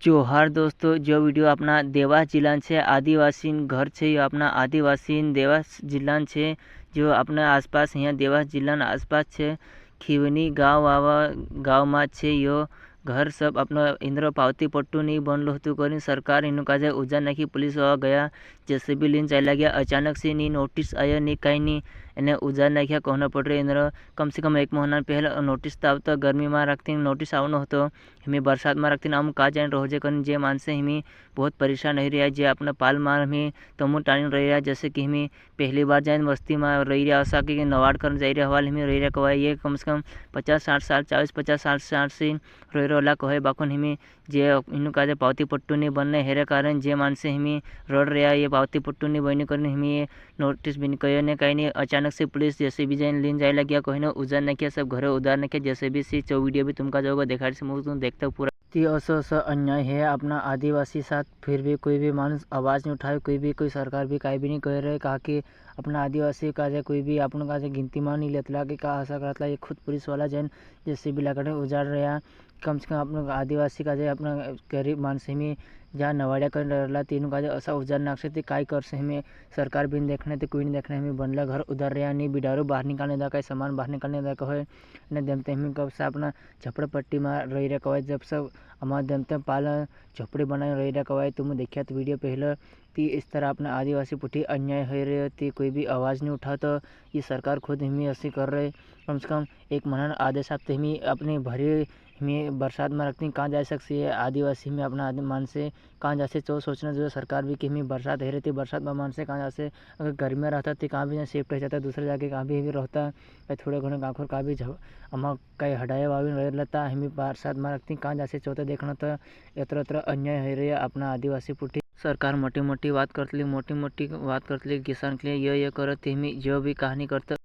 जोहार दोस्तों, जो वीडियो अपना देवास जिला છે આદિવાસી ઘર છે એ આપણા આદિવાસી દેવાસ જિલ્લા છે जो अपना आसपास यहाँ देवास जिला आसपास છે खीवनी गाँव છે यो घर सब अपना इंद्र पावती पट्टू नहीं बनलो हतु करी सरकार इन काजे उजा नाखी पुलिस वाला गया जेसीबी लीन चला गया अचानक से नहीं नोटिस आया नहीं कहीं नहीं एने उजा नाख्या कहना पड़ रही इंद्र कम से कम एक महीना पहले नोटिस तो आवता गर्मी में रखती नोटिस आवनो हतो हमें बरसात में रखती आम का जाए रोजे कर जे मानसे हमें बहुत परेशान नहीं रहा जे अपना पाल मार हमें तमु टाणी रही रहा जैसे कि हमें पहली बार जाए मस्ती में रही रहा ऐसा कि नवाड़ कर जा रहा हवाल हमें रही रहा कहा ये कम से कम 50-60 साल 40-50 साल से रही रहा कहे बाकुन हमें जे इन का पावती पट्टू नहीं बनने हेरे कारण जे मानसे हमें रड़ रहा ये पावती पट्टू नहीं बनी कर हमें नोटिस भी कहे नहीं कहीं नहीं अचानक से पुलिस जैसे भी जाए लीन जाए लग गया कहीं ना उजार नहीं किया सब घरे उधार नहीं किया जैसे भी सी वीडियो भी तुमका जाओगा देखा तुम देखते हो पूरा असो अन्याय है अपना आदिवासी साथ फिर भी कोई भी मानुस आवाज़ नहीं उठाए कोई सरकार भी कहीं भी नहीं कह रहे कहा कि अपना आदिवासी का जो कोई भी अपन का गिनती मान नहीं लेता कि का आशा करता ये खुद पुलिस वाला जैन जैसे भी लगा उजाड़ रहा कम से कम अपना आदिवासी का जो अपना गरीब मानस में जहाँ नवाड़ा कर रहा तीनों का जो ऐसा उजाड़ नाक से काय कर से हमें सरकार भी देखने तो कोई नहीं देखने हमें बनला घर उधर रहा नहीं बिडारो बाहर निकालने दा कहीं सामान बाहर निकालने दा कहे न दमते हमें कब से अपना झपड़पट्टी में रही रहा कहे जब सब हमारे दमते पाल झोपड़ी बनाए रही रहा कहे तुम देखा तो वीडियो पहले ती इस तरह अपना आदिवासी पुठी अन्याय हो रही थी कोई भी आवाज़ नहीं उठा तो ये सरकार खुद हमें ऐसी कर रहे कम से कम एक महीना आदेश आप हमें अपने भरी हमें बरसात में रखती कहाँ जा सकती है आदिवासी में अपना मान से कहाँ जा से तो सोचना जो सरकार भी कि हमें बरसात है रही थी बरसात में मान से कहाँ जा से अगर गर्मी में रहता तो कहाँ भी सेफ्ट रह जाता दूसरे जाके कहाँ भी रहता थोड़े घने गाँखों कहाँ भी हम कहीं हटाए वावी रह लेता हमें बरसात में रखती कहाँ जा से चौथे देखना तो इतर अन्याय हो रही है अपना आदिवासी पुठी सरकार मोटी मोटी बात करती किसान के लिए ये करती हमें जो भी कहानी करते